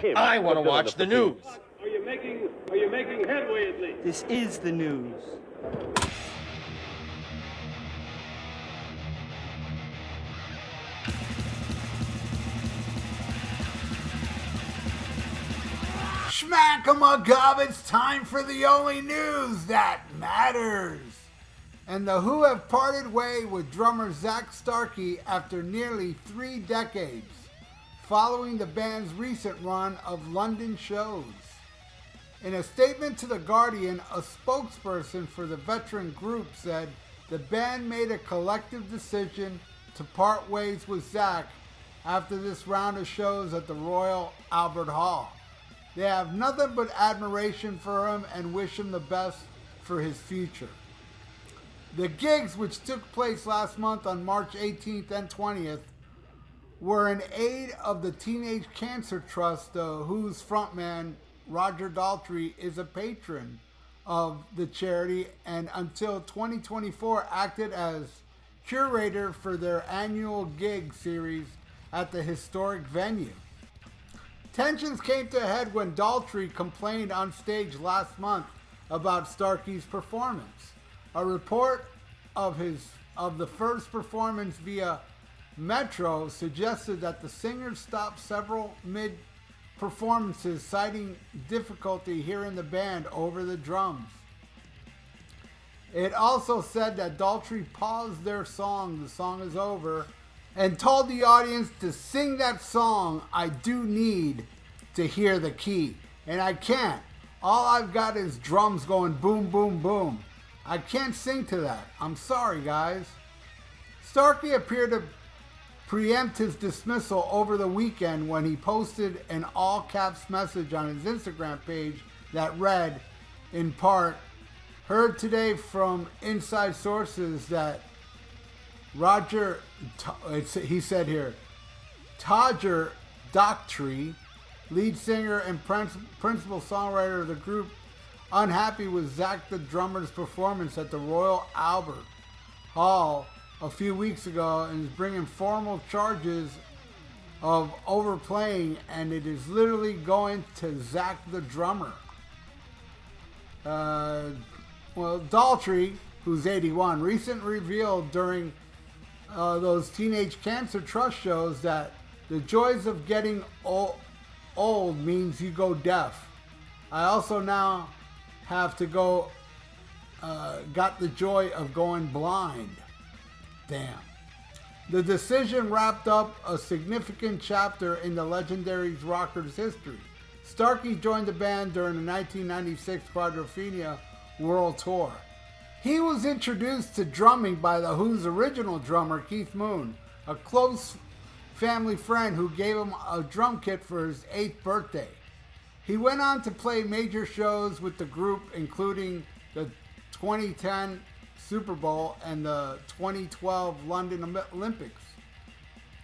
him. I want to watch the news. Are you making headway at least? This is the news. Schmack-a-mug-up, it's time for the only news that matters. And the Who have parted way with drummer Starkey after nearly 3 decades, following the band's recent run of London shows. In a statement to The Guardian, a spokesperson for the veteran group said the band made a collective decision to part ways with Zach after this round of shows at the Royal Albert Hall. They have nothing but admiration for him and wish him the best for his future. The gigs, which took place last month on March 18th and 20th, were in aid of the Teenage Cancer Trust, whose frontman, Roger Daltrey, is a patron of the charity and until 2024 acted as curator for their annual gig series at the historic venue. Tensions came to a head when Daltrey complained on stage last month about Starkey's performance. A report of the first performance via Metro suggested that the singer stopped several mid-performances, citing difficulty hearing the band over the drums. It also said that Daltrey paused their song, "The Song Is Over," and told the audience to sing that song, "I do need to hear the key, and I can't. All I've got is drums going boom, boom, boom. I can't sing to that. I'm sorry, guys." Starkey appeared to preempt his dismissal over the weekend when he posted an all-caps message on his Instagram page that read, in part, "Heard today from inside sources that Roger," he said here, "Roger Daltrey, lead singer and principal songwriter of the group, unhappy with Zach the drummer's performance at the Royal Albert Hall a few weeks ago and is bringing formal charges of overplaying, and it is literally going to Zach the drummer." Well, Daltrey, who's 81, recently revealed during those Teenage Cancer Trust shows that the joys of getting old means you go deaf. I also now have to go, got the joy of going blind. Damn. The decision wrapped up a significant chapter in the legendary rocker's history. Starkey joined the band during the 1996 Quadrophenia World Tour. He was introduced to drumming by The Who's original drummer, Keith Moon, a close family friend who gave him a drum kit for his 8th birthday. He went on to play major shows with the group, including the 2010 Super Bowl and the 2012 London Olympics.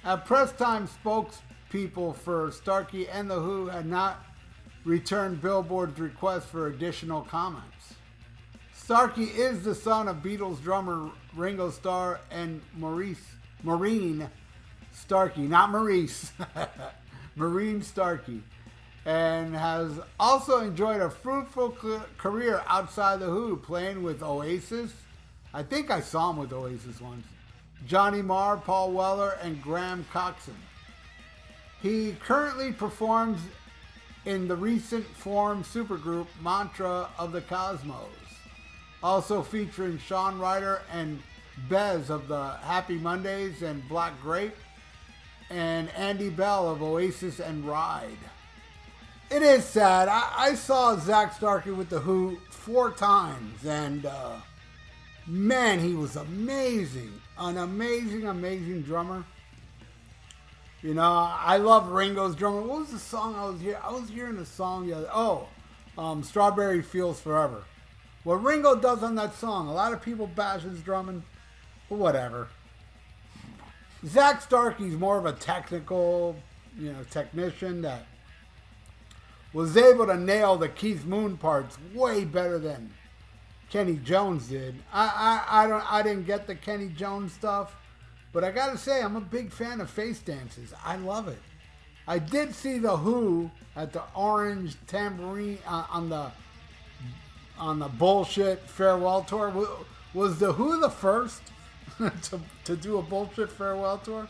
At press time, spokespeople for Starkey and The Who had not returned Billboard's request for additional comments. Starkey is the son of Beatles drummer Ringo Starr and Maureen Starkey, not Maurice, Maureen Starkey, and has also enjoyed a fruitful career outside The Who, playing with Oasis. I think I saw him with Oasis once. Johnny Marr, Paul Weller, and Graham Coxon. He currently performs in the recent formed supergroup Mantra of the Cosmos, also featuring Sean Ryder and Bez of the Happy Mondays and Black Grape, and Andy Bell of Oasis and Ride. It is sad. I saw Zach Starkey with The Who 4 times, and man, he was amazing. An amazing drummer. You know, I love Ringo's drummer. What was the song I was hearing? I was hearing a song the other. Strawberry Fields Forever. What Ringo does on that song, a lot of people bash his drumming, but whatever. Zach Starkey's more of a technical, technician that was able to nail the Keith Moon parts way better than Kenny Jones did. I didn't get the Kenny Jones stuff, but I gotta say, I'm a big fan of face dances. I love it. I did see the Who at the Orange Tambourine on the bullshit farewell tour. Was the Who the first to do a bullshit farewell tour?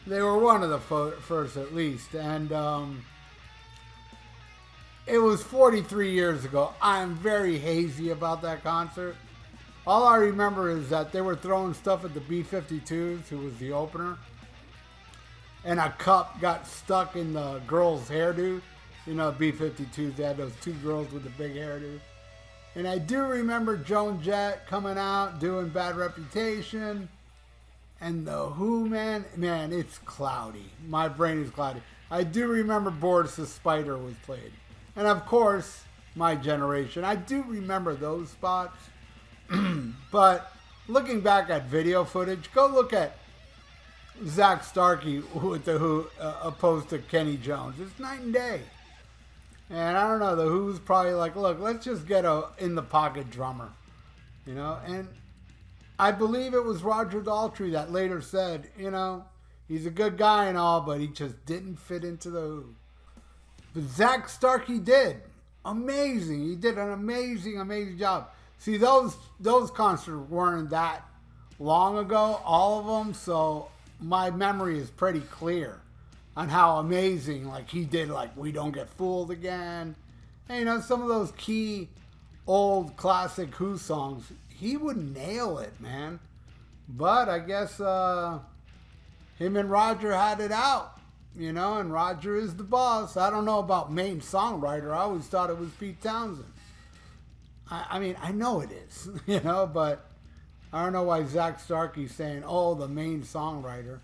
They were one of the first at least, and it was 43 years ago. I'm very hazy about that concert. All I remember is that they were throwing stuff at the B-52s, who was the opener, and a cup got stuck in the girl's hairdo. You know, B-52s, they had those two girls with the big hairdo. And I do remember Joan Jett coming out, doing Bad Reputation. And the Who, man, it's cloudy. My brain is cloudy. I do remember Boris the Spider was played. And of course, my generation, I do remember those spots. But looking back at video footage, go look at Zach Starkey with the Who opposed to Kenny Jones. It's night and day. And I don't know, the Who's probably like, look, let's just get a in-the-pocket drummer. You know, and I believe it was Roger Daltrey that later said, you know, he's a good guy and all, but he just didn't fit into the Who. But Zach Starkey did. Amazing. He did an amazing, amazing job. See, those concerts weren't that long ago, all of them, so my memory is pretty clear on how amazing, like, he did, like, We Don't Get Fooled Again. And, you know, some of those key old classic Who songs, he would nail it, man. But I guess him and Roger had it out, you know, and Roger is the boss. I don't know about main songwriter. I always thought it was Pete Townsend. I mean, I know it is, you know, but I don't know why Zach Starkey's saying, oh, the main songwriter.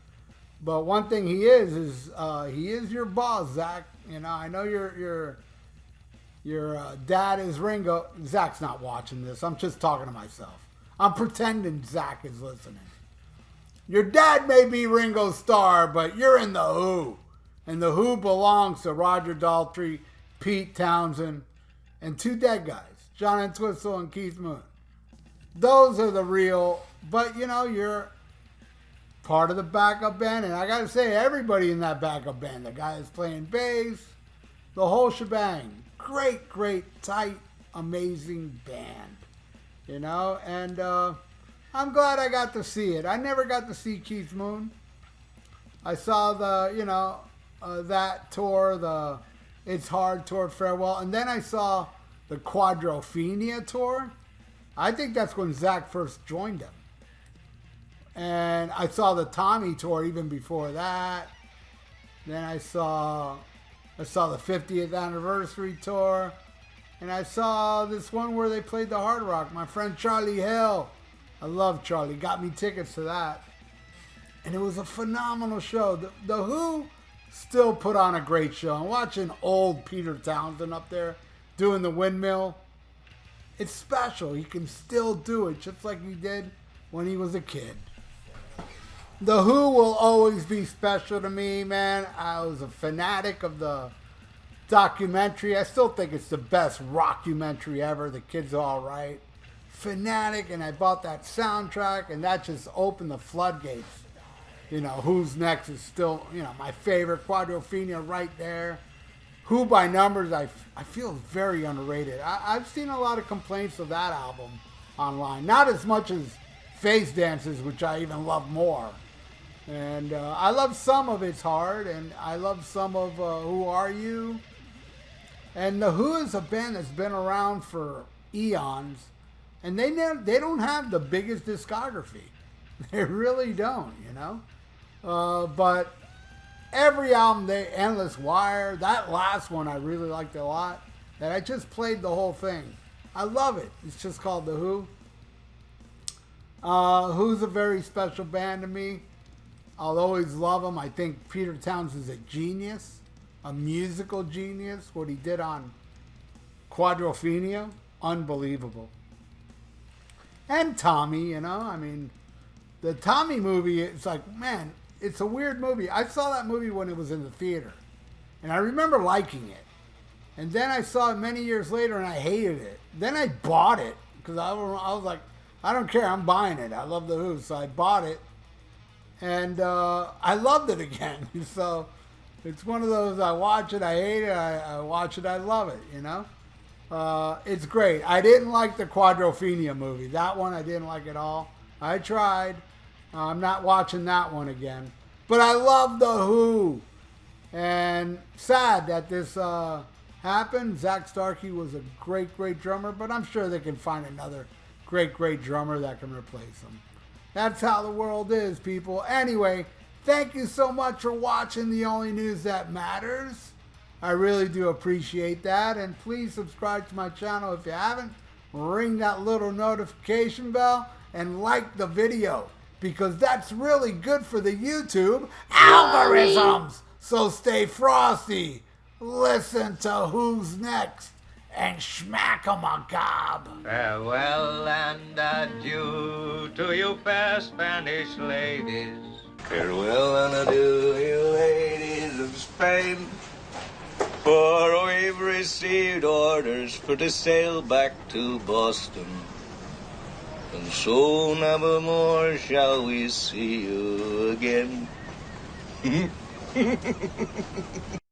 But one thing he is he is your boss, Zach. You know, I know your dad is Ringo. Zach's not watching this. I'm just talking to myself. I'm pretending Zach is listening. Your dad may be Ringo Starr, but you're in the Who. And the Who belongs to Roger Daltrey, Pete Townsend, and two dead guys, John Entwistle and Keith Moon. Those are the real, but you know, you're part of the backup band, and I gotta say, everybody in that backup band, the guy is playing bass, the whole shebang. Great, great, tight, amazing band, you know, and I'm glad I got to see it. I never got to see Keith Moon. I saw the, you know, that tour, the It's Hard tour, Farewell, and then I saw the Quadrophenia tour. I think that's when Zach first joined them. And I saw the Tommy tour even before that. Then I saw the 50th anniversary tour. And I saw this one where they played the Hard Rock. My friend Charlie Hill, I love Charlie, got me tickets to that. And it was a phenomenal show. The Who still put on a great show. And watching old Peter Townsend up there doing the windmill, it's special. He can still do it just like he did when he was a kid. The Who will always be special to me, man. I was a fanatic of the documentary. I still think it's the best rockumentary ever. The Kids Are All Right. Fanatic, and I bought that soundtrack, and that just opened the floodgates. You know, Who's Next is still, you know, my favorite. Quadrophenia right there. Who by Numbers, I feel very underrated. I've seen a lot of complaints of that album online. Not as much as Face Dances, which I even love more. And I love some of It's Hard, and I love some of Who Are You? And the Who is a band that's been around for eons, and they don't have the biggest discography. They really don't, you know? But every album, Endless Wire, that last one I really liked a lot, that I just played the whole thing. I love it. It's just called The Who. Who's a very special band to me. I'll always love them. I think Peter Townsend's a genius, a musical genius. What he did on Quadrophenia, unbelievable. And Tommy, you know, I mean, the Tommy movie, it's like, man, it's a weird movie. I saw that movie when it was in the theater, and I remember liking it. And then I saw it many years later, and I hated it. Then I bought it, because I was like, I don't care, I'm buying it. I love The Who, so I bought it. And I loved it again. So It's one of those, I watch it, I hate it, I watch it, I love it, you know? It's great. I didn't like the Quadrophenia movie. That one I didn't like at all. I tried. I'm not watching that one again. But I love The Who. And sad that this happened. Zach Starkey was a great, great drummer, but I'm sure they can find another great, great drummer that can replace him. That's how the world is, people. Anyway, thank you so much for watching The Only News That Matters. I really do appreciate that. And please subscribe to my channel if you haven't. Ring that little notification bell and like the video, because that's really good for the YouTube algorithms. So stay frosty. Listen to Who's Next and smack 'em a gob. Farewell and adieu to you fair Spanish ladies. Farewell and adieu, you ladies of Spain. For we've received orders for to sail back to Boston. And so never more shall we see you again.